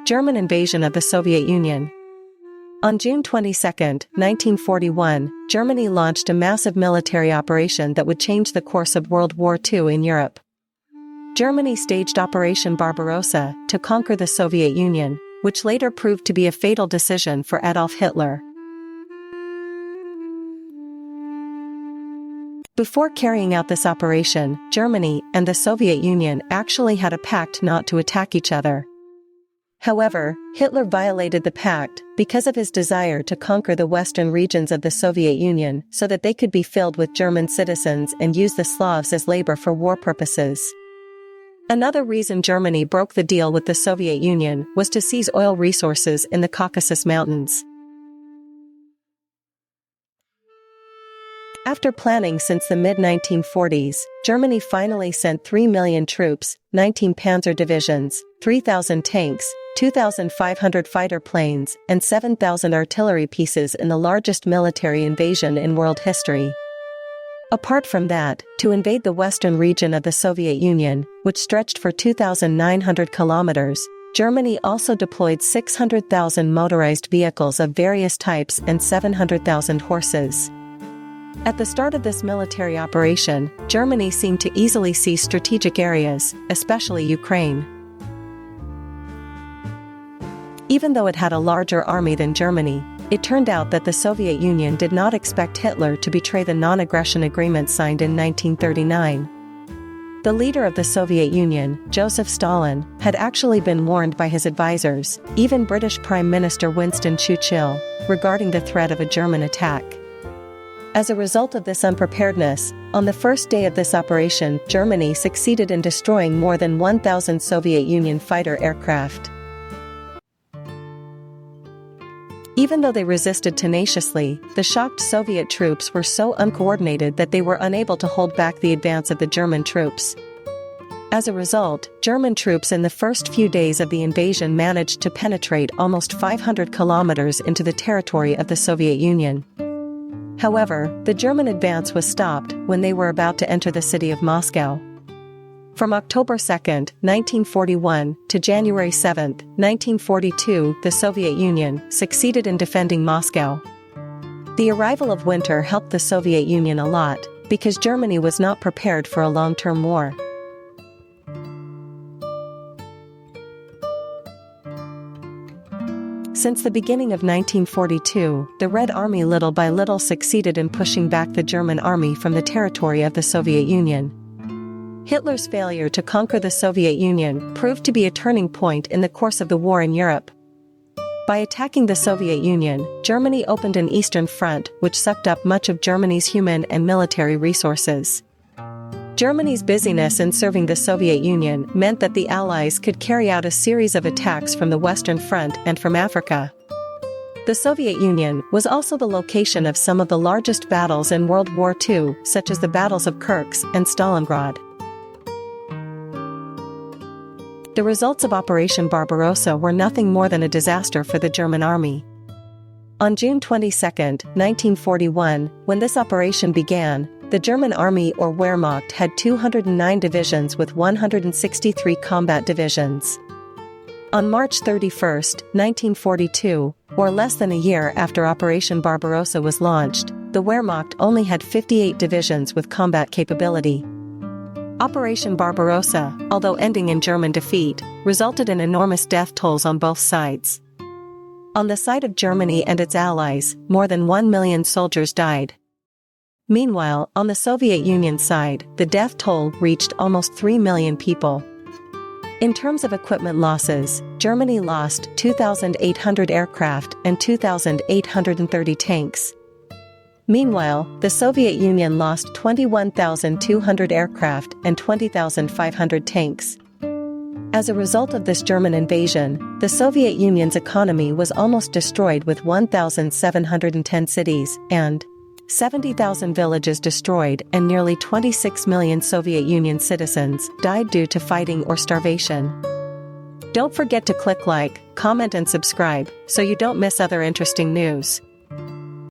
German invasion of the Soviet Union. On June 22, 1941, Germany launched a massive military operation that would change the course of World War II in Europe. Germany staged Operation Barbarossa to conquer the Soviet Union, which later proved to be a fatal decision for Adolf Hitler. Before carrying out this operation, Germany and the Soviet Union actually had a pact not to attack each other. However, Hitler violated the pact because of his desire to conquer the western regions of the Soviet Union so that they could be filled with German citizens and use the Slavs as labor for war purposes. Another reason Germany broke the deal with the Soviet Union was to seize oil resources in the Caucasus Mountains. After planning since the mid-1940s, Germany finally sent 3 million troops, 19 panzer divisions, 3,000 tanks, 2,500 fighter planes, and 7,000 artillery pieces in the largest military invasion in world history. Apart from that, to invade the western region of the Soviet Union, which stretched for 2,900 kilometers, Germany also deployed 600,000 motorized vehicles of various types and 700,000 horses. At the start of this military operation, Germany seemed to easily seize strategic areas, especially Ukraine. Even though it had a larger army than Germany, it turned out that the Soviet Union did not expect Hitler to betray the non-aggression agreement signed in 1939. The leader of the Soviet Union, Joseph Stalin, had actually been warned by his advisors, even British Prime Minister Winston Churchill, regarding the threat of a German attack. As a result of this unpreparedness, on the first day of this operation, Germany succeeded in destroying more than 1,000 Soviet Union fighter aircraft. Even though they resisted tenaciously, the shocked Soviet troops were so uncoordinated that they were unable to hold back the advance of the German troops. As a result, German troops in the first few days of the invasion managed to penetrate almost 500 kilometers into the territory of the Soviet Union. However, the German advance was stopped when they were about to enter the city of Moscow. From October 2, 1941, to January 7, 1942, the Soviet Union succeeded in defending Moscow. The arrival of winter helped the Soviet Union a lot, because Germany was not prepared for a long-term war. Since the beginning of 1942, the Red Army little by little succeeded in pushing back the German army from the territory of the Soviet Union. Hitler's failure to conquer the Soviet Union proved to be a turning point in the course of the war in Europe. By attacking the Soviet Union, Germany opened an eastern front which sucked up much of Germany's human and military resources. Germany's busyness in serving the Soviet Union meant that the Allies could carry out a series of attacks from the Western Front and from Africa. The Soviet Union was also the location of some of the largest battles in World War II, such as the battles of Kursk and Stalingrad. The results of Operation Barbarossa were nothing more than a disaster for the German army. On June 22, 1941, when this operation began, the German army or Wehrmacht had 209 divisions with 163 combat divisions. On March 31, 1942, or less than a year after Operation Barbarossa was launched, the Wehrmacht only had 58 divisions with combat capability. Operation Barbarossa, although ending in German defeat, resulted in enormous death tolls on both sides. On the side of Germany and its allies, more than 1 million soldiers died. Meanwhile, on the Soviet Union side, the death toll reached almost 3 million people. In terms of equipment losses, Germany lost 2,800 aircraft and 2,830 tanks. Meanwhile, the Soviet Union lost 21,200 aircraft and 20,500 tanks. As a result of this German invasion, the Soviet Union's economy was almost destroyed with 1,710 cities and 70,000 villages destroyed, and nearly 26 million Soviet Union citizens died due to fighting or starvation. Don't forget to click like, comment and subscribe so you don't miss other interesting news.